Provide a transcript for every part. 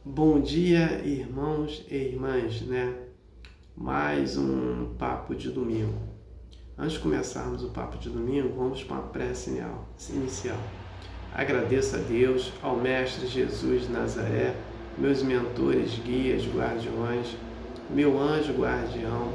Bom dia, irmãos e irmãs, né? Mais um papo de domingo. Antes de começarmos o papo de domingo, vamos para uma prece inicial. Agradeço a Deus, ao Mestre Jesus de Nazaré, meus mentores, guias, guardiões, meu anjo guardião.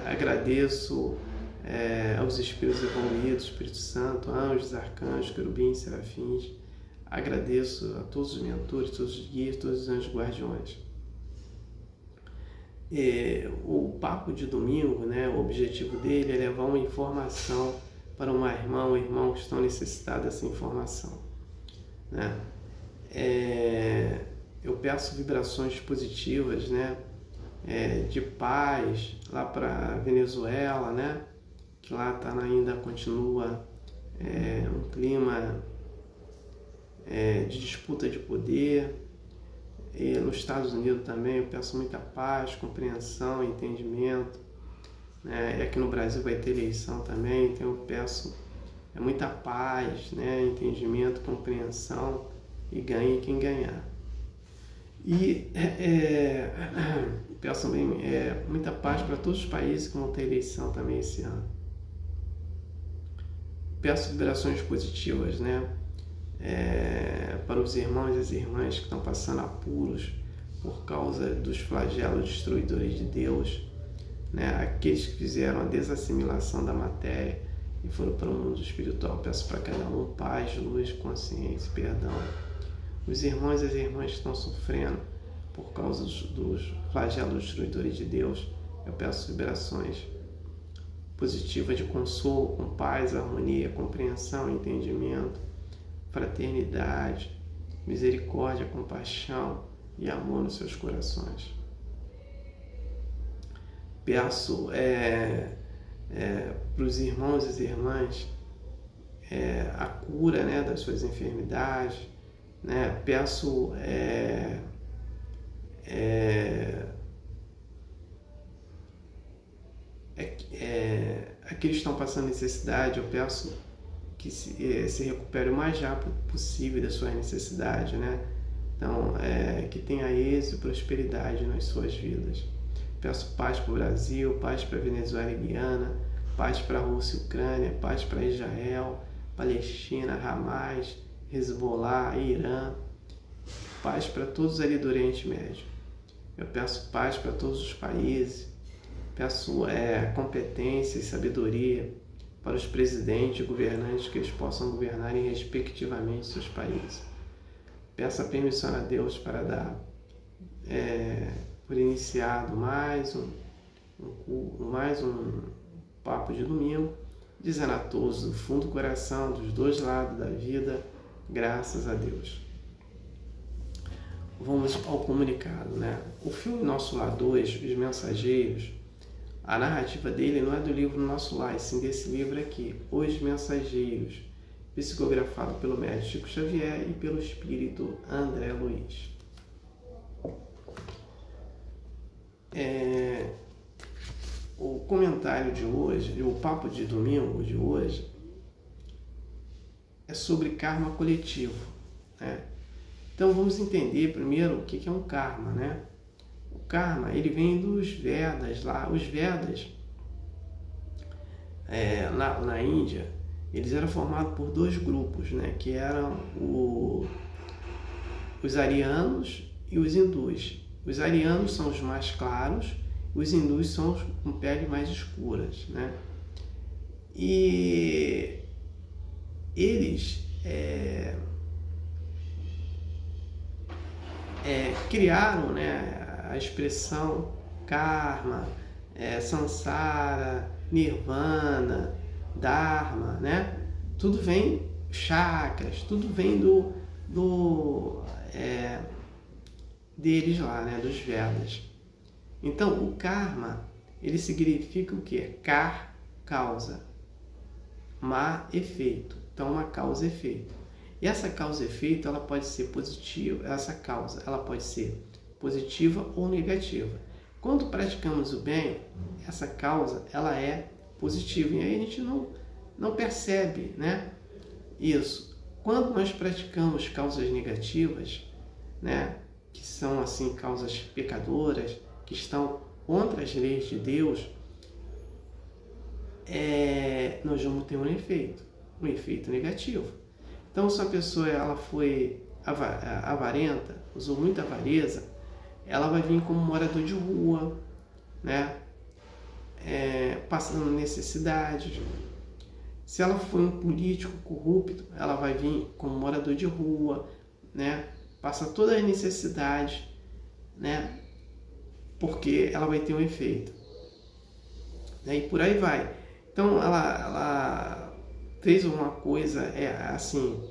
Agradeço aos Espíritos evoluídos, Espírito Santo, anjos, arcanjos, querubins, serafins. Agradeço a todos os mentores, todos os guias, todos os anjos guardiões. O papo de domingo, né, o objetivo dele é levar uma informação para uma irmã ou irmão que estão necessitados dessa informação, né? Eu peço vibrações positivas, né, de paz lá para Venezuela, né, que lá ainda continua um clima de disputa de poder. E nos Estados Unidos também eu peço muita paz, compreensão, entendimento, né? E aqui no Brasil vai ter eleição também, então eu peço muita paz, né? Entendimento, compreensão, e ganhe quem ganhar. E peço também muita paz para todos os países que vão ter eleição também esse ano. Peço vibrações positivas, né? Para os irmãos e as irmãs que estão passando apuros por causa dos flagelos destruidores de Deus, né? Aqueles que fizeram a desassimilação da matéria e foram para o mundo espiritual. Peço para cada um paz, luz, consciência, perdão. Os irmãos e as irmãs que estão sofrendo por causa dos flagelos destruidores de Deus, eu peço vibrações positivas de consolo, com paz, harmonia, compreensão, entendimento, fraternidade, misericórdia, compaixão e amor nos seus corações. Peço para os irmãos e as irmãs a cura, né, das suas enfermidades, né? Peço aqueles que estão passando necessidade, eu peço que se recupere o mais rápido possível da sua necessidade, né? Então, que tenha êxito e prosperidade nas suas vidas. Peço paz para o Brasil, paz para a Venezuela e Guiana, paz para a Rússia e Ucrânia, paz para Israel, Palestina, Hamas, Hezbollah, Irã, paz para todos ali do Oriente Médio. Eu peço paz para todos os países, peço competência e sabedoria para os presidentes e governantes, que eles possam governarem respectivamente seus países. Peço a permissão a Deus para dar por iniciado mais um papo de domingo, dizendo a todos do fundo do coração, dos dois lados da vida, graças a Deus. Vamos ao comunicado, né? O filme Nosso Lar 2, Os Mensageiros, a narrativa dele não é do livro Nosso Lar, e sim desse livro aqui, Os Mensageiros, psicografado pelo médico Chico Xavier e pelo espírito André Luiz. O comentário de hoje, o papo de domingo de hoje, é sobre karma coletivo, né? Então vamos entender primeiro o que é um karma, né? O karma, ele vem dos Vedas lá. Os Vedas, na Índia, eles eram formados por dois grupos, né? Que eram os arianos e os hindus. Os arianos são os mais claros, os hindus são os com pele mais escuras, né? E eles criaram, né, a expressão karma, samsara, nirvana, dharma, né? Tudo vem, chakras, tudo vem deles lá, né, dos Vedas. Então, o karma, ele significa o quê? Kar, causa, ma, efeito. Então, uma causa e efeito. E essa causa e efeito, ela pode ser positiva, essa causa, ela pode ser positiva ou negativa. Quando praticamos o bem, essa causa, ela é positiva. E aí a gente não percebe, né, isso. Quando nós praticamos causas negativas, né, que são assim causas pecadoras, que estão contra as leis de Deus, nós vamos ter um efeito negativo. Então, se a pessoa ela foi avarenta, usou muita avareza, ela vai vir como morador de rua, né? Passando necessidades. Se ela foi um político corrupto, ela vai vir como morador de rua, né? Passa todas as necessidades, né? Porque ela vai ter um efeito, né? E por aí vai. Então ela fez uma coisa assim,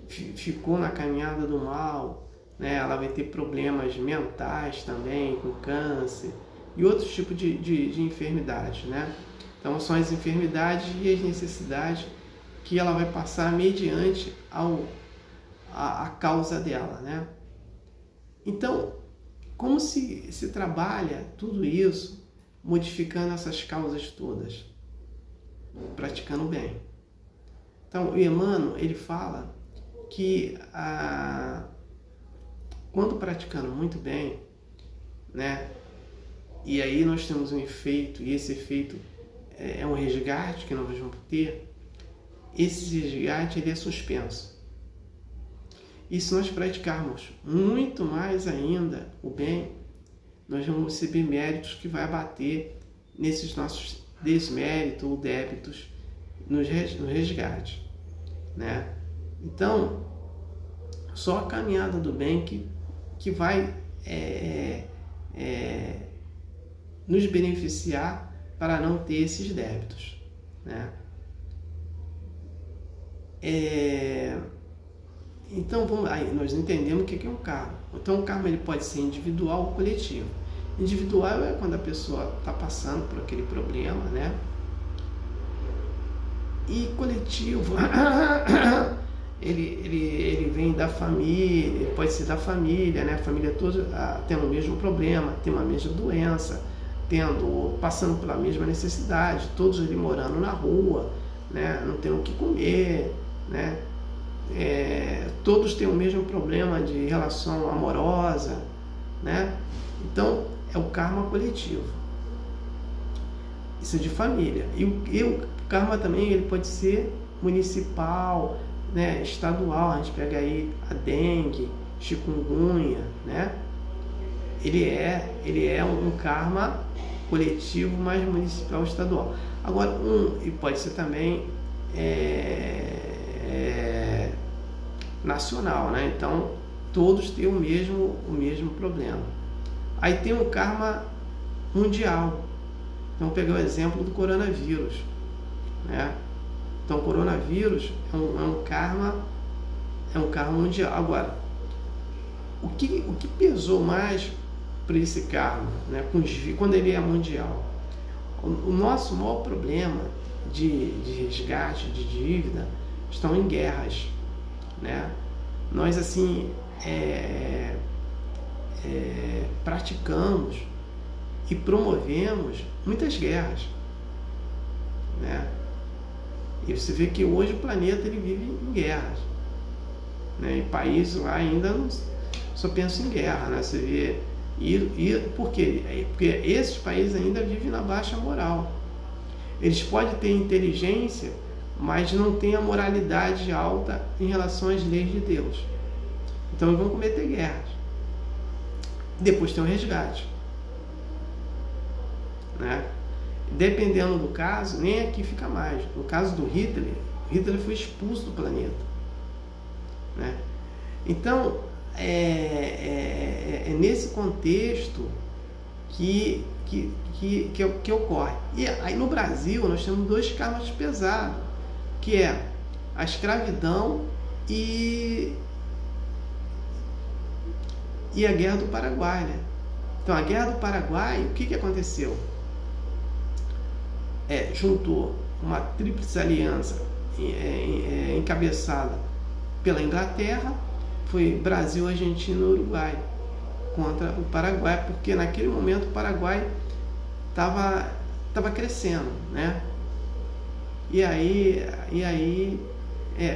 ficou na caminhada do mal, né? Ela vai ter problemas mentais também, com câncer e outros tipos de enfermidades, né? Então são as enfermidades e as necessidades que ela vai passar mediante a causa dela, né? Então, como se trabalha tudo isso modificando essas causas todas? Praticando bem. Então, o Emmanuel, ele fala que quando praticando muito bem, né? E aí nós temos um efeito, e esse efeito é um resgate que nós vamos ter. Esse resgate ele é suspenso. E se nós praticarmos muito mais ainda o bem, nós vamos receber méritos que vai abater nesses nossos desméritos ou débitos no resgate, né? Então, só a caminhada do bem que vai nos beneficiar para não ter esses débitos, né? Então aí nós entendemos o que é um karma. Então o karma ele pode ser individual ou coletivo. Individual é quando a pessoa está passando por aquele problema, né? E coletivo ele vem da família, ele pode ser da família, né? A família toda tendo o mesmo problema, tendo a mesma doença, passando pela mesma necessidade, todos ali morando na rua, né? Não tendo o que comer, né? Todos têm o mesmo problema de relação amorosa, né? Então é o karma coletivo. Isso é de família. E o karma também ele pode ser municipal, né? Estadual. A gente pega aí a dengue, chikungunya, né? Ele é um karma coletivo, mas municipal, estadual. Agora e pode ser também nacional, né? Então todos têm o mesmo problema. Aí tem um karma mundial. Então pegar o exemplo do coronavírus, né? Então o coronavírus é um karma mundial. Agora, o que pesou mais para esse karma, né? Quando ele é mundial? O nosso maior problema de resgate, de dívida, estão em guerras, né? Nós assim praticamos e promovemos muitas guerras, né? E você vê que hoje o planeta ele vive em guerras, né? E países lá ainda só pensam em guerra, né? Você vê por quê? Porque esses países ainda vivem na baixa moral. Eles podem ter inteligência, mas não têm a moralidade alta em relação às leis de Deus. Então eles vão cometer guerras. Depois tem o resgate, né? Dependendo do caso, nem aqui fica mais. No caso do Hitler foi expulso do planeta, né? Então é nesse contexto que ocorre. E aí no Brasil nós temos dois karmas pesados, que é a escravidão e a Guerra do Paraguai, né? Então a Guerra do Paraguai, o que aconteceu? Juntou uma tríplice aliança encabeçada pela Inglaterra, foi Brasil, Argentina e Uruguai contra o Paraguai, porque naquele momento o Paraguai estava crescendo, né? E aí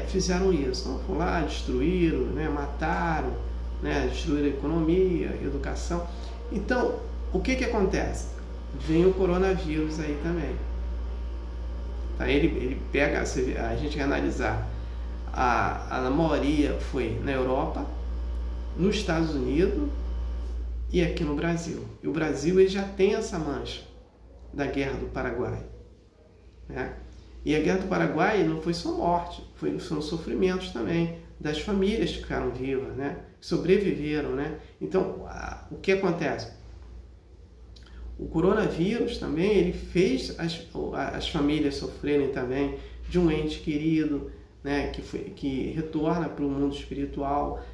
fizeram isso. Então, foram lá, destruíram, né? Mataram, né? Destruir a economia, a educação. Então, o que acontece? Vem o coronavírus aí também. Tá? Ele pega, a gente vai analisar, a maioria foi na Europa, nos Estados Unidos e aqui no Brasil. E o Brasil ele já tem essa mancha da Guerra do Paraguai, né? E a Guerra do Paraguai não foi só morte, foram sofrimentos também das famílias que ficaram vivas, né? Que sobreviveram, né? Então, o que acontece? O coronavírus também, ele fez as famílias sofrerem também de um ente querido, né? Que retorna para o mundo espiritual,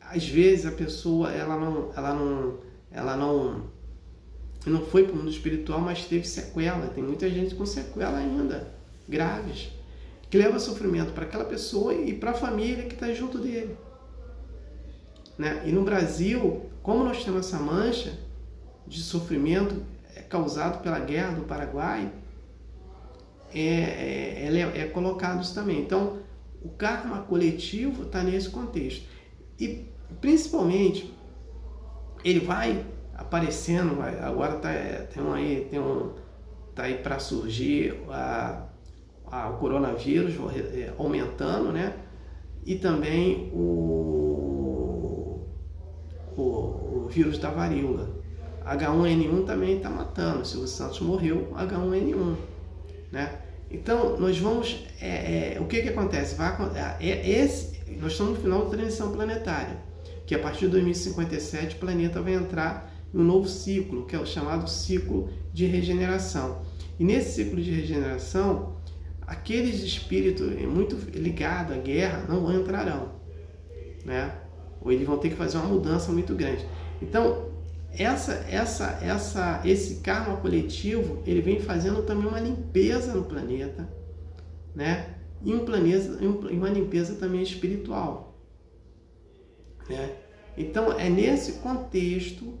às vezes a pessoa ela não foi para o mundo espiritual, mas teve sequela. Tem muita gente com sequela ainda, graves, que leva sofrimento para aquela pessoa e para a família que está junto dele, né? E no Brasil, como nós temos essa mancha de sofrimento causado pela Guerra do Paraguai, é colocado isso também. Então, o karma coletivo está nesse contexto. E, principalmente, ele vai aparecendo, agora tá aí para surgir o coronavírus aumentando, né? E também o vírus da varíola. H1N1 também está matando. O Silvio Santos morreu, H1N1, né? Então, nós vamos... o que acontece? Nós estamos no final da transição planetária, que a partir de 2057 o planeta vai entrar em um novo ciclo, que é o chamado ciclo de regeneração. E nesse ciclo de regeneração, aqueles espíritos muito ligados à guerra não entrarão, né? Ou eles vão ter que fazer uma mudança muito grande. Então, esse karma coletivo, ele vem fazendo também uma limpeza no planeta, né? E uma limpeza também espiritual, né? Então, é nesse contexto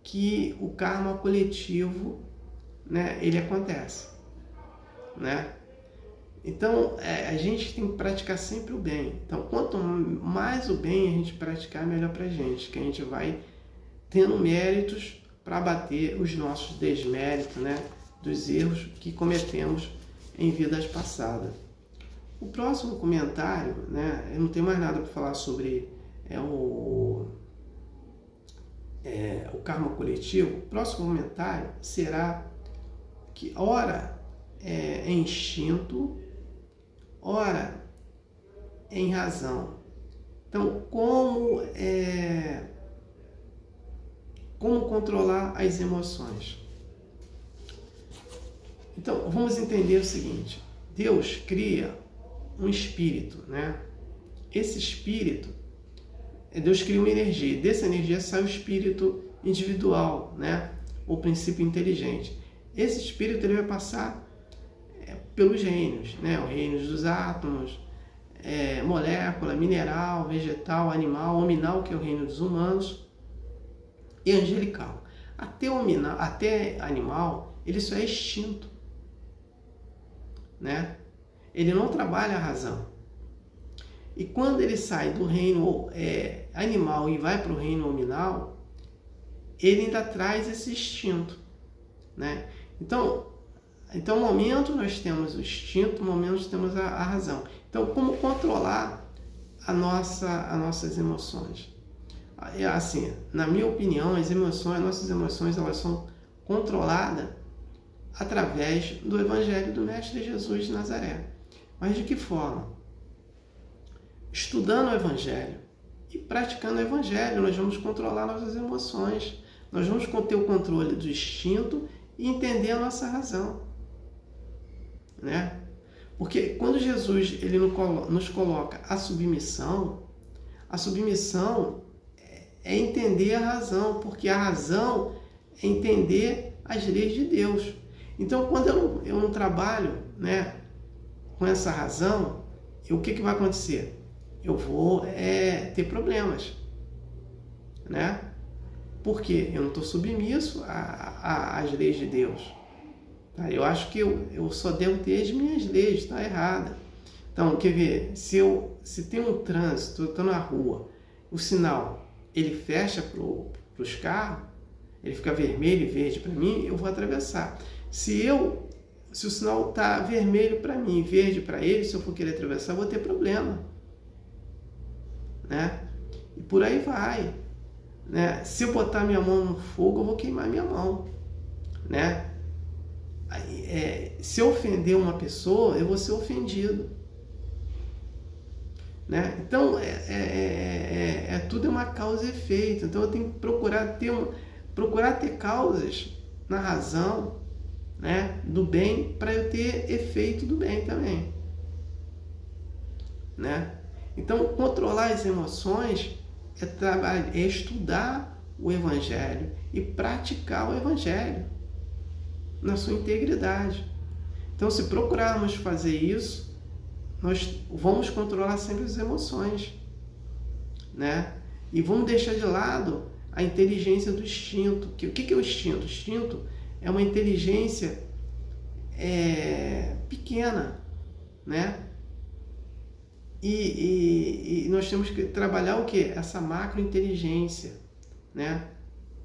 que o karma coletivo, né, ele acontece, né? Então, a gente tem que praticar sempre o bem. Então, quanto mais o bem a gente praticar, melhor pra gente, que a gente vai tendo méritos para abater os nossos desméritos, né, dos erros que cometemos em vidas passadas. O próximo comentário, né, eu não tenho mais nada para falar sobre o karma coletivo. O próximo comentário será que ora é instinto, ora é em razão. Então, como controlar as emoções? Então, vamos entender o seguinte: Deus cria um espírito, né? Esse espírito, Deus cria uma energia, dessa energia sai o espírito individual, né? O princípio inteligente. Esse espírito ele vai passar pelos reinos, né? Os reinos dos átomos, molécula, mineral, vegetal, animal, hominal, que é o reino dos humanos, e angelical. Até animal, ele só é extinto, né? Ele não trabalha a razão. E quando ele sai do reino animal e vai para o reino hominal, ele ainda traz esse instinto, né? Então, um momento nós temos o instinto, um momento nós temos a razão. Então, como controlar as nossas emoções? Assim, na minha opinião, nossas emoções, elas são controladas através do Evangelho do Mestre Jesus de Nazaré. Mas de que forma? Estudando o Evangelho e praticando o Evangelho, nós vamos controlar nossas emoções. Nós vamos ter o controle do instinto e entender a nossa razão, né? Porque quando Jesus ele nos coloca a submissão é entender a razão, porque a razão é entender as leis de Deus. Então, quando eu não trabalho, né, com essa razão, o que vai acontecer? Eu vou ter problemas, né? Porque eu não estou submisso às leis de Deus, Tá? Eu acho que eu só devo ter as minhas leis, está errada. Então, quer ver, se tem um trânsito, eu estou na rua, o sinal, ele fecha para os carros, ele fica vermelho e verde para mim, eu vou atravessar. Se o sinal está vermelho para mim, verde para ele, se eu for querer atravessar, eu vou ter problema. Né? E por aí vai. Né? Se eu botar minha mão no fogo, eu vou queimar minha mão. Né? Se eu ofender uma pessoa, eu vou ser ofendido. Né? Então, tudo é uma causa e efeito. Então, eu tenho que procurar ter causas na razão, né, do bem, para eu ter efeito do bem também. Né? Então, controlar as emoções é estudar o Evangelho e praticar o Evangelho na sua integridade. Então, se procurarmos fazer isso, nós vamos controlar sempre as emoções, né? E vamos deixar de lado a inteligência do instinto. O que é o instinto? O instinto é uma inteligência pequena, né? E nós temos que trabalhar o quê? Essa macrointeligência, né?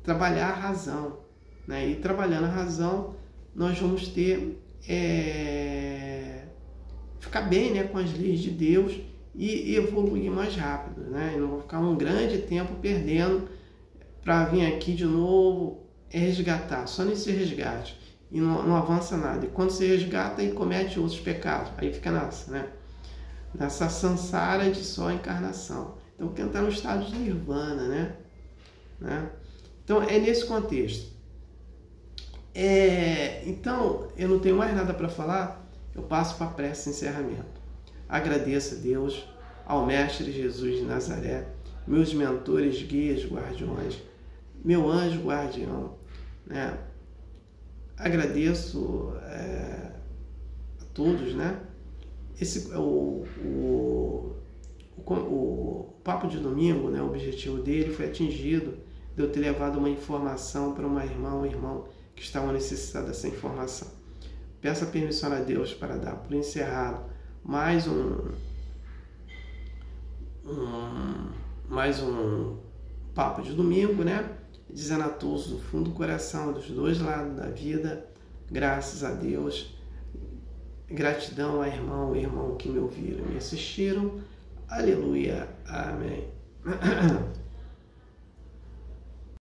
Trabalhar a razão, né? E trabalhando a razão, nós vamos ter ficar bem, né, com as leis de Deus e evoluir mais rápido, né? E não vou ficar um grande tempo perdendo para vir aqui de novo resgatar, só nesse resgate, e não avança nada. E quando você resgata, aí comete outros pecados, aí fica nessa samsara de só encarnação. Então, quem está no estado de nirvana, né? Então, é nesse contexto. Então, eu não tenho mais nada para falar, eu passo para a prece de encerramento. Agradeço a Deus, ao Mestre Jesus de Nazaré, meus mentores, guias, guardiões, meu anjo guardião, né? Agradeço a todos, né? O Papo de Domingo, né? O objetivo dele foi atingido, de eu ter levado uma informação para uma irmã, um irmão que estavam necessitados dessa informação. Peço a permissão a Deus para dar por encerrado mais um Papo de Domingo, né? Dizendo a todos do fundo do coração, dos dois lados da vida, graças a Deus, gratidão a irmão que me ouviram e me assistiram. Aleluia. Amém.